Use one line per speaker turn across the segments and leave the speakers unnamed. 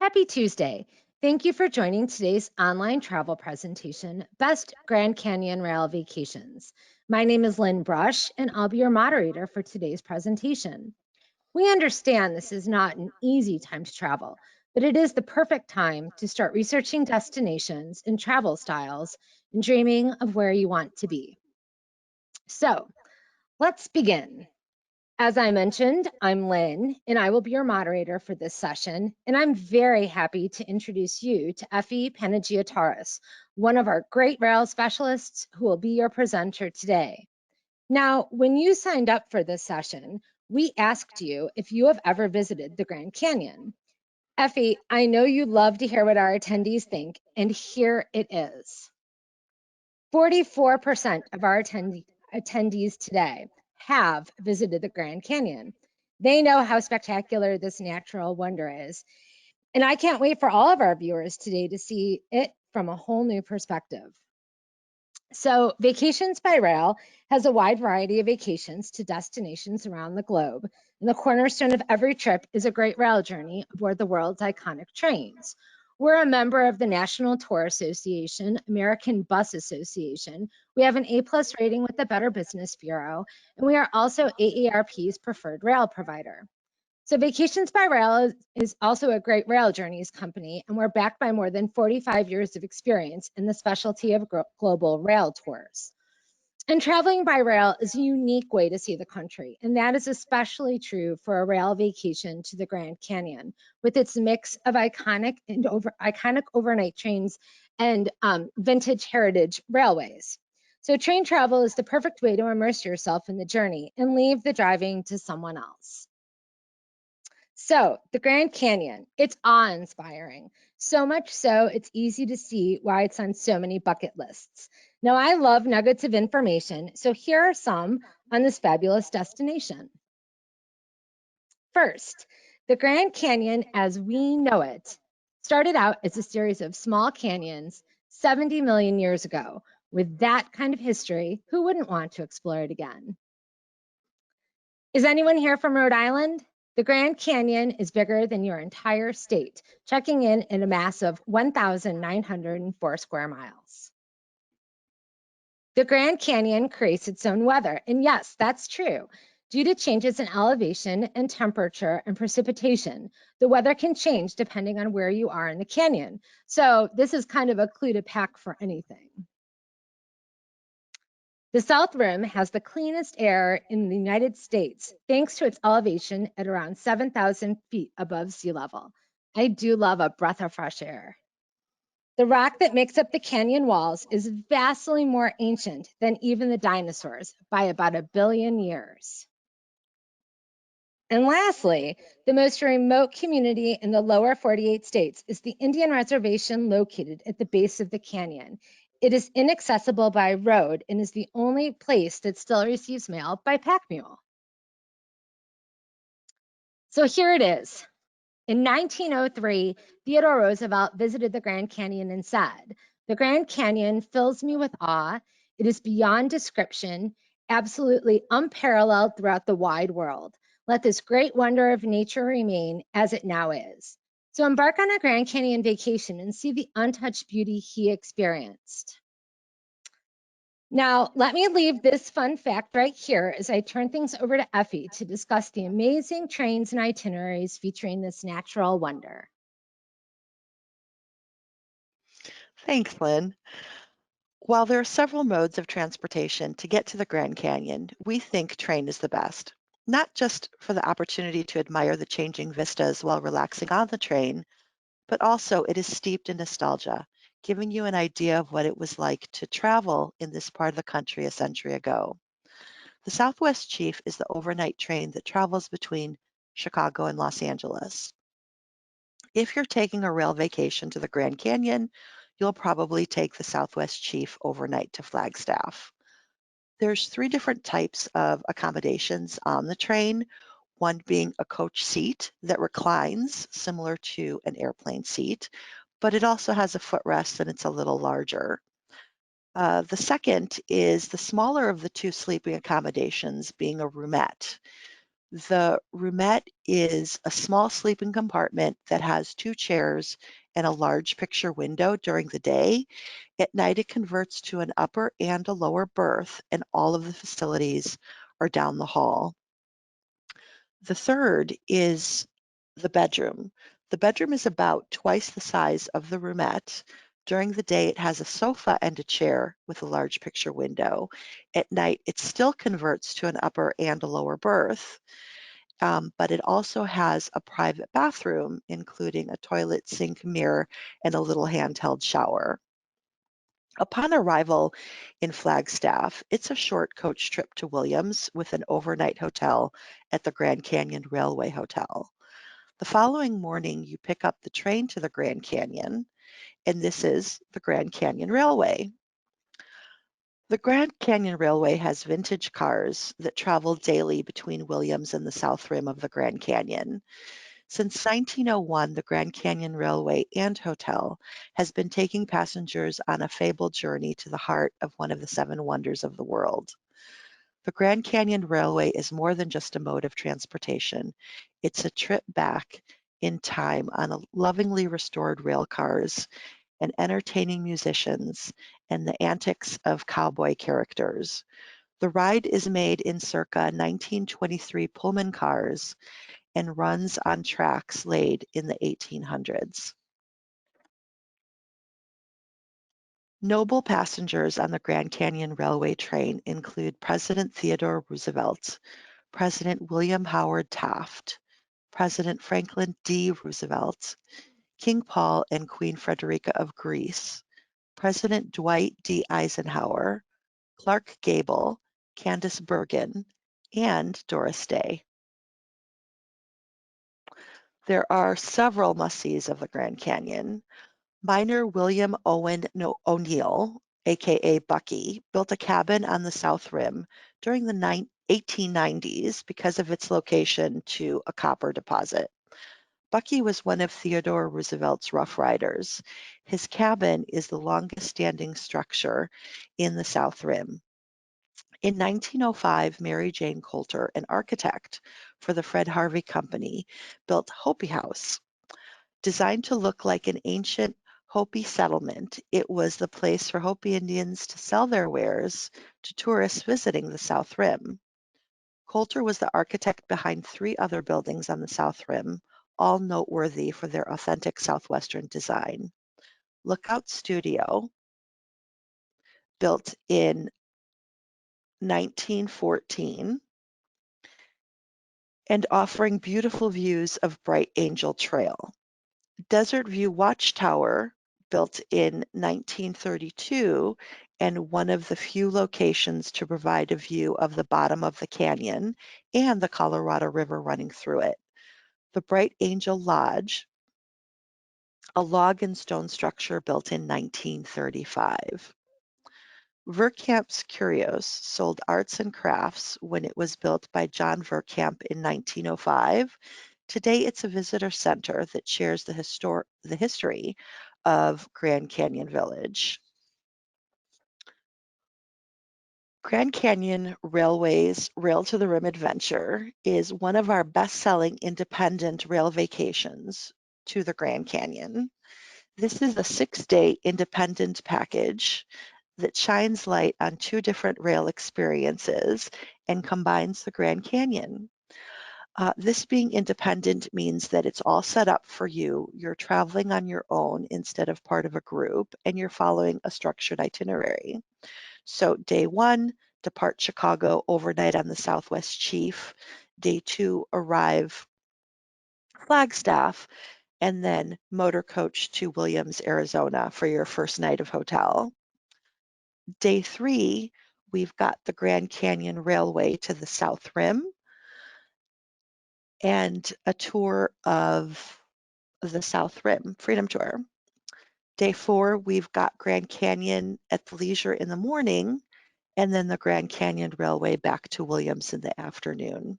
Happy Tuesday. Thank you for joining today's online travel presentation, Best Grand Canyon Rail Vacations. My name is Lynn Brush, and I'll be your moderator for today's presentation. We understand this is not an easy time to travel, but it is the perfect time to start researching destinations and travel styles and dreaming of where you want to be. So let's begin. As I mentioned, I'm Lynn, and I will be your moderator for this session, and I'm very happy to introduce you to Effie Panagiotouris, one of our great rail specialists who will be your presenter today. Now, when you signed up for this session, we asked you if you have ever visited the Grand Canyon. Effie, I know you love to hear what our attendees think, and here it is. 44% of our attendees today have visited the Grand Canyon. They know how spectacular this natural wonder is. And I can't wait for all of our viewers today to see it from a whole new perspective. So Vacations by Rail has a wide variety of vacations to destinations around the globe. And the cornerstone of every trip is a great rail journey aboard the world's iconic trains. We're a member of the National Tour Association, American Bus Association. We have an A+ rating with the Better Business Bureau, and we are also AARP's preferred rail provider. So Vacations by Rail is also a great rail journeys company, and we're backed by more than 45 years of experience in the specialty of global rail tours. And traveling by rail is a unique way to see the country, and that is especially true for a rail vacation to the Grand Canyon, with its mix of iconic overnight trains and vintage heritage railways. So train travel is the perfect way to immerse yourself in the journey and leave the driving to someone else. So the Grand Canyon, it's awe-inspiring. So much so, it's easy to see why it's on so many bucket lists. Now, I love nuggets of information, so here are some on this fabulous destination. First, the Grand Canyon as we know it started out as a series of small canyons 70 million years ago. With that kind of history, who wouldn't want to explore it again? Is anyone here from Rhode Island? The Grand Canyon is bigger than your entire state, checking in a mass of 1,904 square miles. The Grand Canyon creates its own weather, and yes, that's true. Due to changes in elevation and temperature and precipitation, the weather can change depending on where you are in the canyon. So this is kind of a clue to pack for anything. The South Rim has the cleanest air in the United States, thanks to its elevation at around 7,000 feet above sea level. I do love a breath of fresh air. The rock that makes up the canyon walls is vastly more ancient than even the dinosaurs by about 1 billion years. And lastly, the most remote community in the lower 48 states is the Indian Reservation located at the base of the canyon. It is inaccessible by road and is the only place that still receives mail by pack mule. So here it is. In 1903, Theodore Roosevelt visited the Grand Canyon and said, "The Grand Canyon fills me with awe. It is beyond description, absolutely unparalleled throughout the wide world. Let this great wonder of nature remain as it now is." So embark on a Grand Canyon vacation and see the untouched beauty he experienced. Now, let me leave this fun fact right here as I turn things over to Effie to discuss the amazing trains and itineraries featuring this natural wonder.
Thanks, Lynn. While there are several modes of transportation to get to the Grand Canyon, we think train is the best. Not just for the opportunity to admire the changing vistas while relaxing on the train, but also it is steeped in nostalgia, giving you an idea of what it was like to travel in this part of the country a century ago. The Southwest Chief is the overnight train that travels between Chicago and Los Angeles. If you're taking a rail vacation to the Grand Canyon, you'll probably take the Southwest Chief overnight to Flagstaff. There's 3 different types of accommodations on the train, one being a coach seat that reclines, similar to an airplane seat, but it also has a footrest and it's a little larger. The second is the smaller of the 2 sleeping accommodations being a roomette. The roomette is a small sleeping compartment that has two chairs and a large picture window during the day. At night, it converts to an upper and a lower berth, and all of the facilities are down the hall. The third is the bedroom. The bedroom is about twice the size of the roomette. During the day, it has a sofa and a chair with a large picture window. At night, it still converts to an upper and a lower berth, but it also has a private bathroom, including a toilet, sink, mirror, and a little handheld shower. Upon arrival in Flagstaff, it's a short coach trip to Williams with an overnight hotel at the Grand Canyon Railway Hotel. The following morning, you pick up the train to the Grand Canyon, and this is the Grand Canyon Railway. The Grand Canyon Railway has vintage cars that travel daily between Williams and the South Rim of the Grand Canyon. Since 1901, the Grand Canyon Railway and Hotel has been taking passengers on a fabled journey to the heart of one of the seven wonders of the world. The Grand Canyon Railway is more than just a mode of transportation. It's a trip back in time on a lovingly restored rail cars and entertaining musicians and the antics of cowboy characters. The ride is made in circa 1923 Pullman cars and runs on tracks laid in the 1800s. Notable passengers on the Grand Canyon Railway train include President Theodore Roosevelt, President William Howard Taft, President Franklin D. Roosevelt, King Paul and Queen Frederica of Greece, President Dwight D. Eisenhower, Clark Gable, Candace Bergen, and Doris Day. There are several must-sees of the Grand Canyon. Miner William Owen O'Neill, aka Bucky, built a cabin on the South Rim during the 1890s because of its location to a copper deposit. Bucky was one of Theodore Roosevelt's Rough Riders. His cabin is the longest standing structure in the South Rim. In 1905, Mary Jane Coulter, an architect for the Fred Harvey Company, built Hopi House. Designed to look like an ancient Hopi settlement, it was the place for Hopi Indians to sell their wares to tourists visiting the South Rim. Coulter was the architect behind three other buildings on the South Rim, all noteworthy for their authentic Southwestern design. Lookout Studio, built in 1914, and offering beautiful views of Bright Angel Trail. Desert View Watchtower, built in 1932, and one of the few locations to provide a view of the bottom of the canyon and the Colorado River running through it. The Bright Angel Lodge, a log and stone structure built in 1935. Verkamp's Curios sold arts and crafts when it was built by John Verkamp in 1905. Today, it's a visitor center that shares the history of Grand Canyon Village. Grand Canyon Railway's Rail to the Rim Adventure is one of our best-selling independent rail vacations to the Grand Canyon. This is a 6-day independent package that shines light on two different rail experiences and combines the Grand Canyon. This being independent means that it's all set up for you. You're traveling on your own instead of part of a group, and you're following a structured itinerary. So day 1, depart Chicago, overnight on the Southwest Chief. Day 2, arrive Flagstaff, and then motor coach to Williams, Arizona for your first night of hotel. Day 3, we've got the Grand Canyon Railway to the South Rim and a tour of the South Rim, Freedom Tour. Day 4, we've got Grand Canyon at the leisure in the morning, and then the Grand Canyon Railway back to Williams in the afternoon.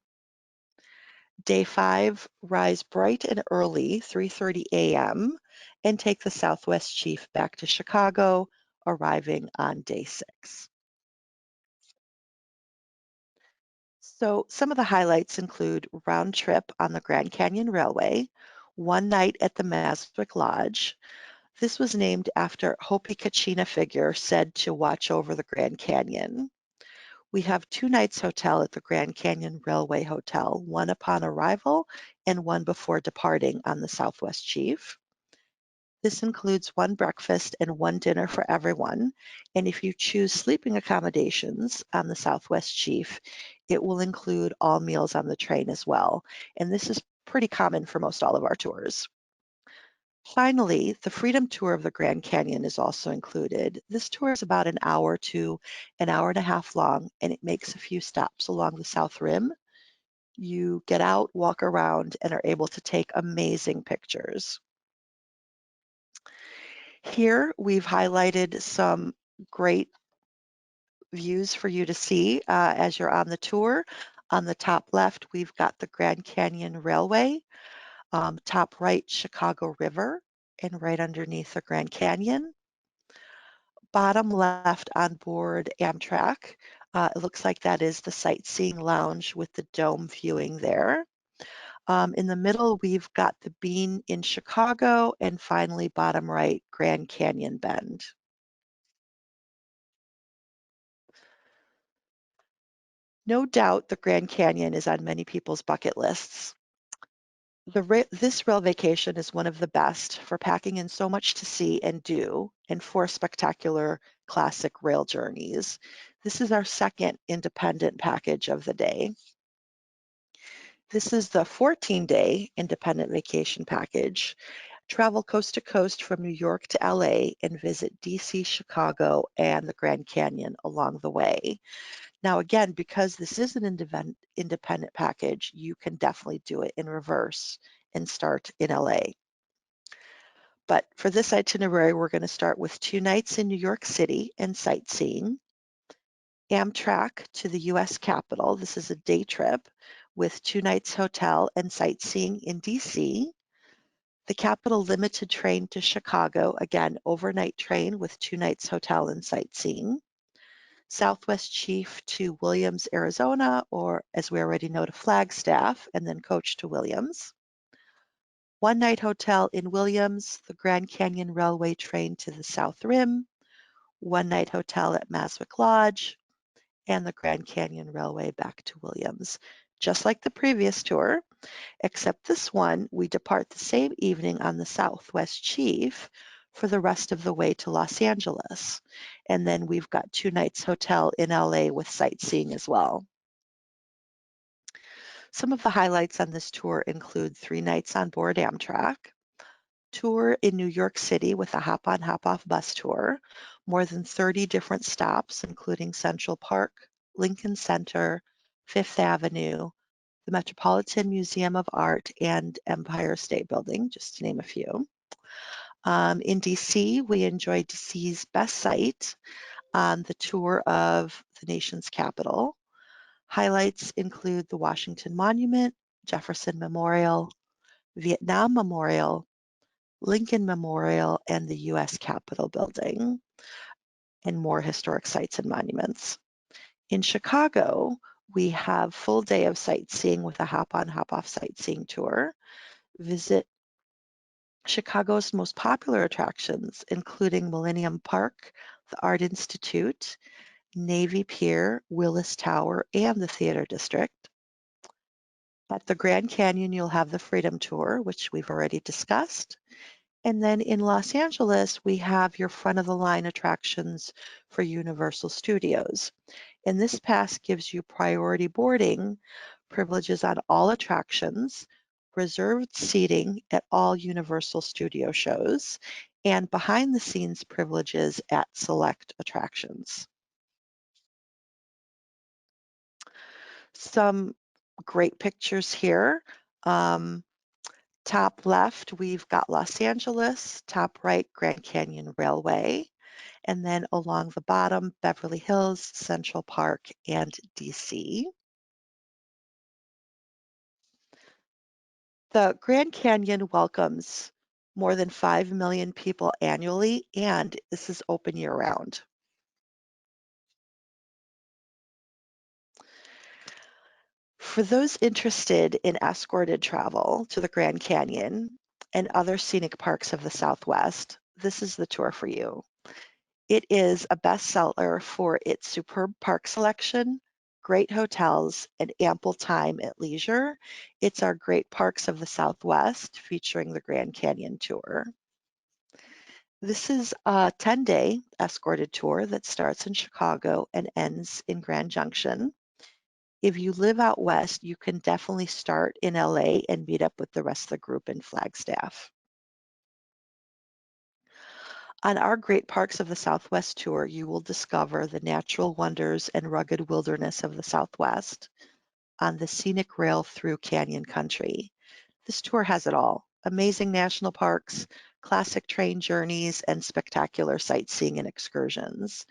Day 5, rise bright and early, 3:30 a.m., and take the Southwest Chief back to Chicago, arriving on day 6. So some of the highlights include round trip on the Grand Canyon Railway, one night at the Maswick Lodge. This was named after Hopi Kachina figure said to watch over the Grand Canyon. We have 2 nights hotel at the Grand Canyon Railway Hotel, one upon arrival and one before departing on the Southwest Chief. This includes one breakfast and one dinner for everyone. And if you choose sleeping accommodations on the Southwest Chief, it will include all meals on the train as well. And this is pretty common for most all of our tours. Finally, the Freedom Tour of the Grand Canyon is also included. This tour is about an hour to an hour and a half long, and it makes a few stops along the South Rim. You get out, walk around, and are able to take amazing pictures. Here, we've highlighted some great views for you to see as you're on the tour. On the top left, we've got the Grand Canyon Railway, top right, Chicago River, and right underneath the Grand Canyon. Bottom left on board Amtrak, it looks like that is the sightseeing lounge with the dome viewing there. In the middle, we've got the Bean in Chicago, and finally, bottom right, Grand Canyon Bend. No doubt the Grand Canyon is on many people's bucket lists. This rail vacation is one of the best for packing in so much to see and do, and 4 spectacular classic rail journeys. This is our second independent package of the day. This is the 14-day independent vacation package. Travel coast to coast from New York to LA and visit DC, Chicago, and the Grand Canyon along the way. Now, again, because this is an independent package, you can definitely do it in reverse and start in LA. But for this itinerary, we're going to start with 2 nights in New York City and sightseeing. Amtrak to the US Capitol. This is a day trip with 2 nights hotel and sightseeing in DC. The Capitol Limited train to Chicago, again, overnight train with 2 nights hotel and sightseeing. Southwest Chief to Williams, Arizona, or as we already know, to Flagstaff, and then coach to Williams. One-night hotel in Williams, the Grand Canyon Railway train to the South Rim, one-night hotel at Maswick Lodge, and the Grand Canyon Railway back to Williams. Just like the previous tour, except this one, we depart the same evening on the Southwest Chief for the rest of the way to Los Angeles. And then we've got 2 nights hotel in LA with sightseeing as well. Some of the highlights on this tour include 3 nights on board Amtrak, tour in New York City with a hop-on, hop-off bus tour, more than 30 different stops, including Central Park, Lincoln Center, Fifth Avenue, the Metropolitan Museum of Art, and Empire State Building, just to name a few. In DC, we enjoyed DC's best sight on the tour of the nation's capital. Highlights include the Washington Monument, Jefferson Memorial, Vietnam Memorial, Lincoln Memorial, and the US Capitol Building, and more historic sites and monuments. In Chicago, we have full day of sightseeing with a hop-on, hop-off sightseeing tour. Visit Chicago's most popular attractions, including Millennium Park, the Art Institute, Navy Pier, Willis Tower, and the Theater District. At the Grand Canyon, you'll have the Freedom Tour, which we've already discussed. And then in Los Angeles, we have your front-of-the-line attractions for Universal Studios. And this pass gives you priority boarding, privileges on all attractions, reserved seating at all Universal Studio shows, and behind-the-scenes privileges at select attractions. Some great pictures here. Top left, we've got Los Angeles, top right, Grand Canyon Railway, and then along the bottom, Beverly Hills, Central Park, and DC. The Grand Canyon welcomes more than 5 million people annually, and this is open year-round. For those interested in escorted travel to the Grand Canyon and other scenic parks of the Southwest, this is the tour for you. It is a bestseller for its superb park selection, great hotels, and ample time at leisure. It's our Great Parks of the Southwest featuring the Grand Canyon Tour. This is a 10-day escorted tour that starts in Chicago and ends in Grand Junction. If you live out west, you can definitely start in LA and meet up with the rest of the group in Flagstaff. On our Great Parks of the Southwest tour, you will discover the natural wonders and rugged wilderness of the Southwest on the scenic rail through Canyon Country. This tour has it all: amazing national parks, classic train journeys, and spectacular sightseeing and excursions.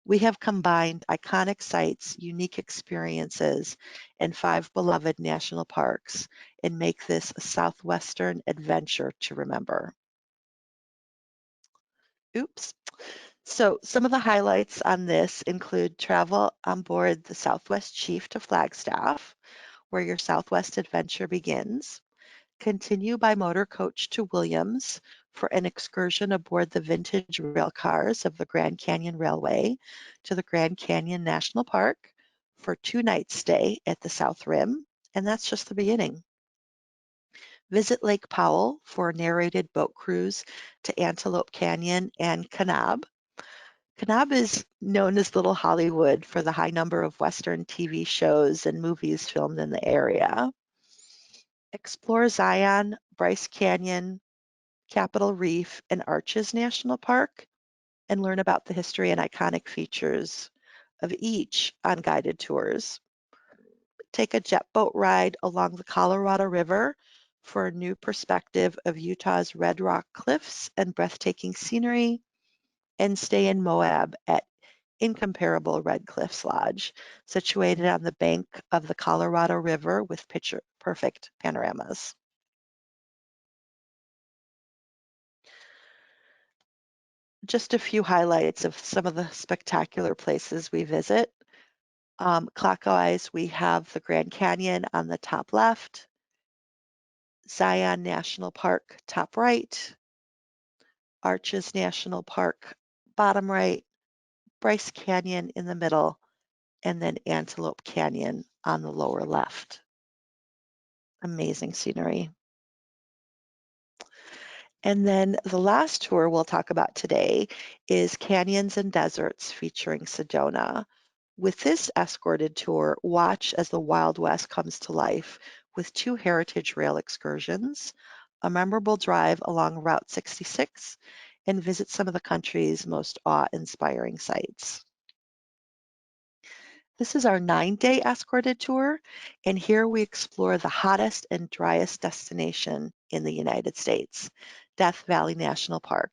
We have combined iconic sites, unique experiences, and 5 beloved national parks and make this a Southwestern adventure to remember. Oops. So some of the highlights on this include travel on board the Southwest Chief to Flagstaff, where your Southwest adventure begins. Continue by motor coach to Williams for an excursion aboard the vintage rail cars of the Grand Canyon Railway to the Grand Canyon National Park for 2 nights stay at the South Rim, and that's just the beginning. Visit Lake Powell for a narrated boat cruise to Antelope Canyon and Kanab. Kanab is known as Little Hollywood for the high number of Western TV shows and movies filmed in the area. Explore Zion, Bryce Canyon, Capitol Reef, and Arches National Park, and learn about the history and iconic features of each on guided tours. Take a jet boat ride along the Colorado River for a new perspective of Utah's Red Rock cliffs and breathtaking scenery, and stay in Moab at incomparable Red Cliffs Lodge, situated on the bank of the Colorado River with picture-perfect panoramas. Just a few highlights of some of the spectacular places we visit. Clockwise, we have the Grand Canyon on the top left, Zion National Park top right, Arches National Park bottom right, Bryce Canyon in the middle, and then Antelope Canyon on the lower left. Amazing scenery. And then the last tour we'll talk about today is Canyons and Deserts featuring Sedona. With this escorted tour, watch as the Wild West comes to life with 2 heritage rail excursions, a memorable drive along Route 66, and visit some of the country's most awe-inspiring sites. This is our 9-day escorted tour, and here we explore the hottest and driest destination in the United States, Death Valley National Park,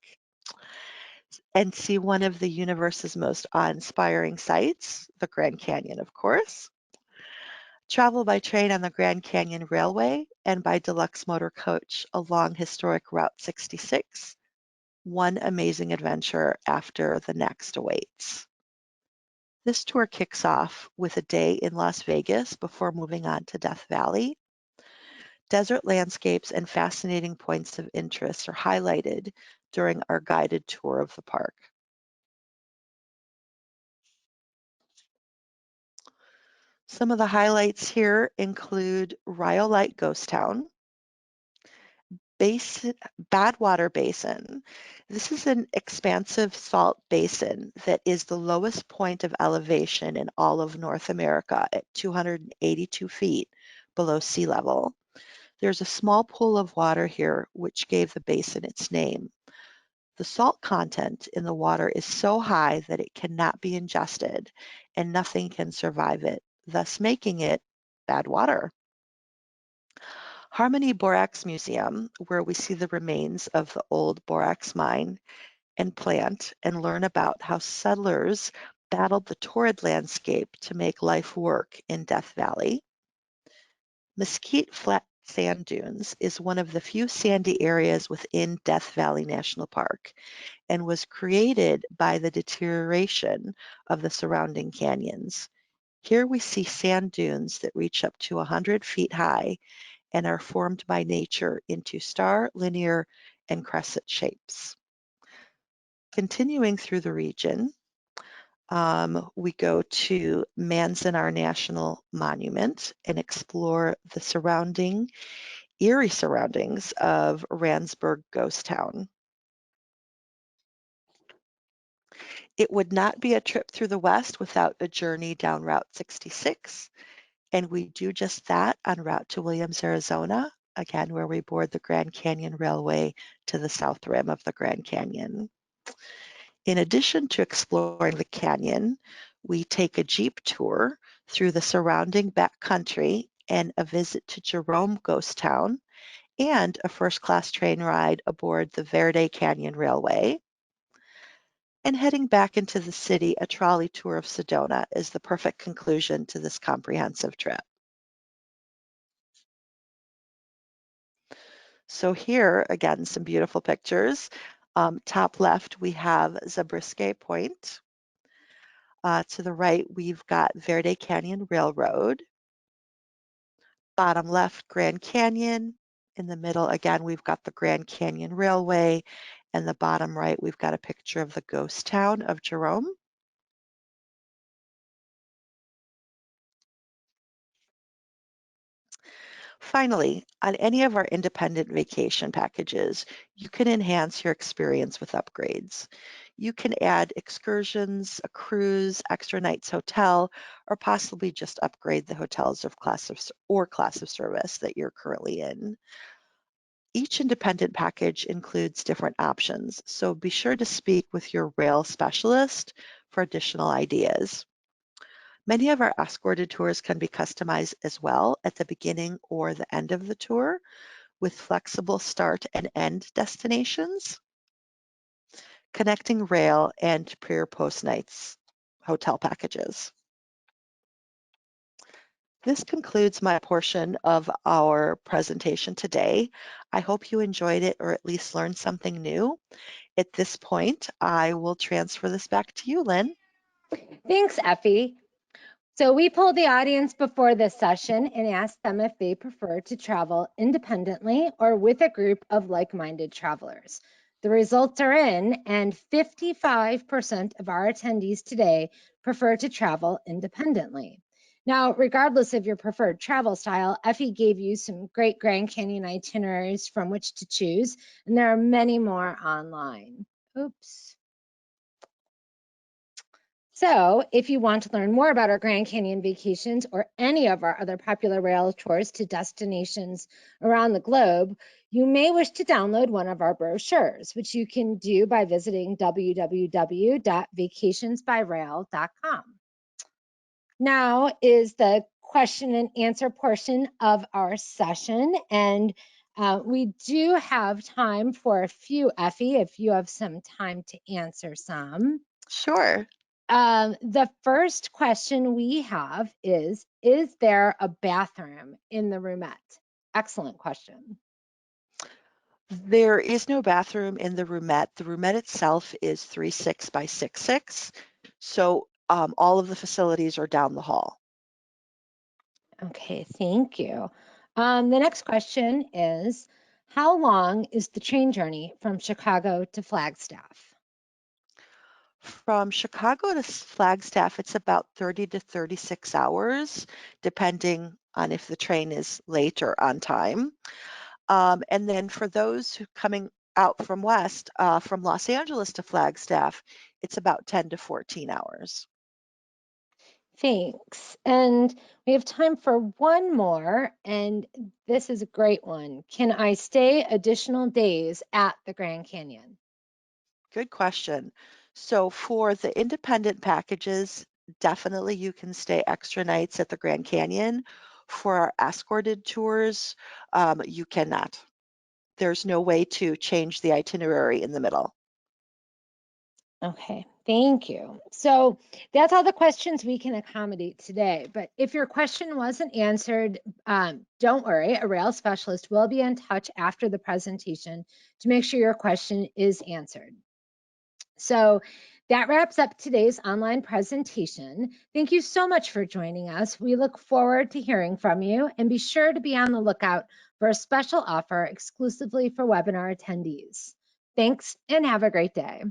and see one of the universe's most awe-inspiring sights, the Grand Canyon, of course. Travel by train on the Grand Canyon Railway and by deluxe motor coach along historic Route 66. One amazing adventure after the next awaits. This tour kicks off with a day in Las Vegas before moving on to Death Valley. Desert landscapes and fascinating points of interest are highlighted during our guided tour of the park. Some of the highlights here include Rhyolite Ghost Town, Badwater Basin. This is an expansive salt basin that is the lowest point of elevation in all of North America at 282 feet below sea level. There's a small pool of water here which gave the basin its name. The salt content in the water is so high that it cannot be ingested and nothing can survive it, thus making it bad water. Harmony Borax Museum, where we see the remains of the old borax mine and plant and learn about how settlers battled the torrid landscape to make life work in Death Valley. Mesquite Flat Sand Dunes is one of the few sandy areas within Death Valley National Park and was created by the deterioration of the surrounding canyons. Here we see sand dunes that reach up to 100 feet high and are formed by nature into star, linear, and crescent shapes. Continuing through the region, we go to Manzanar National Monument and explore the eerie surroundings of Randsburg Ghost Town. It would not be a trip through the West without a journey down Route 66, and we do just that en route to Williams, Arizona, again, where we board the Grand Canyon Railway to the south rim of the Grand Canyon. In addition to exploring the canyon, we take a Jeep tour through the surrounding backcountry and a visit to Jerome Ghost Town and a first-class train ride aboard the Verde Canyon Railway. And heading back into the city, a trolley tour of Sedona is the perfect conclusion to this comprehensive trip. So here, again, some beautiful pictures. Top left, we have Zabriskie Point. To the right, we've got Verde Canyon Railroad. Bottom left, Grand Canyon. In the middle, again, we've got the Grand Canyon Railway. And the bottom right, we've got a picture of the ghost town of Jerome. Finally, on any of our independent vacation packages, you can enhance your experience with upgrades. You can add excursions, a cruise, extra nights hotel, or possibly just upgrade the hotels of class of service that you're currently in. Each independent package includes different options, so be sure to speak with your rail specialist for additional ideas. Many of our escorted tours can be customized as well at the beginning or the end of the tour with flexible start and end destinations, connecting rail and pre or post nights hotel packages. This concludes my portion of our presentation today. I hope you enjoyed it or at least learned something new. At this point, I will transfer this back to you, Lynn.
Thanks, Effie. So we polled the audience before this session and asked them if they prefer to travel independently or with a group of like-minded travelers. The results are in, and 55% of our attendees today prefer to travel independently. Now, regardless of your preferred travel style, Effie gave you some great Grand Canyon itineraries from which to choose, and there are many more online. Oops. So if you want to learn more about our Grand Canyon vacations or any of our other popular rail tours to destinations around the globe, you may wish to download one of our brochures, which you can do by visiting www.vacationsbyrail.com. Now is the question and answer portion of our session, and we do have time for a few, Effie, if you have some time to answer some.
Sure.
The first question we have is there a bathroom in the roomette? Excellent question.
There is no bathroom in the roomette. The roomette itself is 3.6 by 6.6. So all of the facilities are down the hall.
Okay, thank you. The next question is, how long is the train journey from Chicago to Flagstaff?
From Chicago to Flagstaff, it's about 30 to 36 hours, depending on if the train is late or on time. And then for those who coming out from west, from Los Angeles to Flagstaff, it's about 10 to 14 hours.
Thanks. And we have time for one more, and this is a great one. Can I stay additional days at the Grand Canyon?
Good question. So for the independent packages, definitely you can stay extra nights at the Grand Canyon. For our escorted tours, you cannot. There's no way to change the itinerary in the middle.
Okay, thank you. So that's all the questions we can accommodate today. But if your question wasn't answered, don't worry, a rail specialist will be in touch after the presentation to make sure your question is answered. So That wraps up today's online presentation. Thank you so much for joining us. We look forward to hearing from you, and be sure to be on the lookout for a special offer exclusively for webinar attendees. Thanks and have a great day.